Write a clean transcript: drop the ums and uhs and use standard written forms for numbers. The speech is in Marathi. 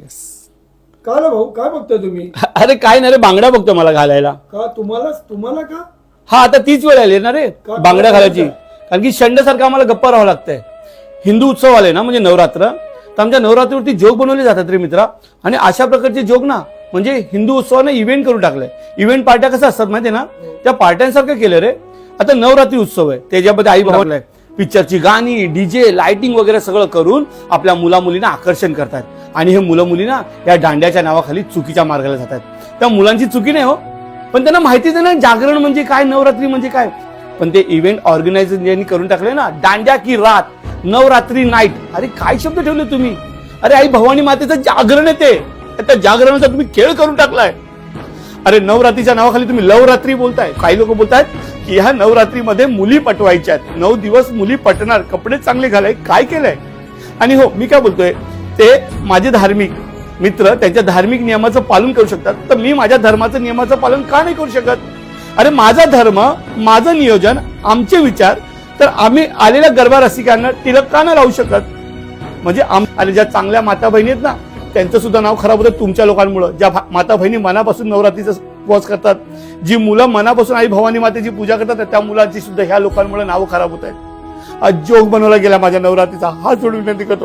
येस. का रे भाऊ, काय बघताय तुम्ही? अरे काय नाही रे, बांगड्या बघतो मला घालायला. का तुम्हाला का? हा आता तीच वेळ आली ना रे बांगड्या घालायची. कारण की शंडसारखं आम्हाला गप्पा राहावं लागतंय. हिंदू उत्सव आले ना म्हणजे नवरात्र, तर आमच्या नवरात्रीवरती जोग बनवले जातात रे मित्रा. आणि अशा प्रकारचे जोग ना म्हणजे हिंदू उत्सवाने इव्हेंट करून टाकलंय. इव्हेंट पार्ट्या कसं असतात माहितीये ना, त्या पार्ट्यांसारखं केलं रे. आता नवरात्री उत्सव आहे, त्याच्यामध्ये आई भावलाय पिक्चरची गाणी, डीजे, लाइटिंग वगैरे सगळं करून आपल्या मुला मुलींना आकर्षण करतात. आणि हे मुलं मुली ना या दांड्याच्या नावाखाली चुकीच्या मार्गाला जातात. त्या मुलांची चुकी नाही हो, पण त्यांना माहितीच नाही जागरण म्हणजे काय, नवरात्री म्हणजे काय. पण ते इव्हेंट ऑर्गनायझर करून टाकले ना, दांड्या की रात, नवरात्री नाईट. अरे काय शब्द ठेवले तुम्ही. अरे आई भवानी मातेचं जागरण येते, त्या जागरणाचा तुम्ही खेळ करून टाकलाय. अरे नवरात्रीच्या नावाखाली तुम्ही लवरात्री बोलताय. काही लोक बोलतायत की ह्या नवरात्रीमध्ये मुली पटवायच्यात, 9 दिवस मुली पटणार, कपडे चांगले घालाय. काय केलंय. आणि हो मी काय बोलतोय, ते माझे धार्मिक मित्र त्यांच्या धार्मिक नियमाचं पालन करू शकतात, तर मी माझ्या धर्माचं नियमाचं पालन का नाही करू शकत. अरे माझा धर्म, माझं नियोजन, आमचे विचार, तर आम्ही आलेल्या गरबा रसिकांना टिळक का नाही लावू शकत. म्हणजे आणि ज्या चांगल्या माता बहिणी आहेत ना, त्यांचं सुद्धा नाव खराब होतं तुमच्या लोकांमुळे. ज्या माता बहिणी मनापासून नवरात्रीचा उपवास करतात, जी मुलं मनापासून आई भवानी मातेची पूजा करतात, त्या मुलांची सुद्धा ह्या लोकांमुळे नाव खराब होत आहेत. आज जोग बनवला गेला माझ्या नवरात्रीचा. हात जोडून विनंती करतो,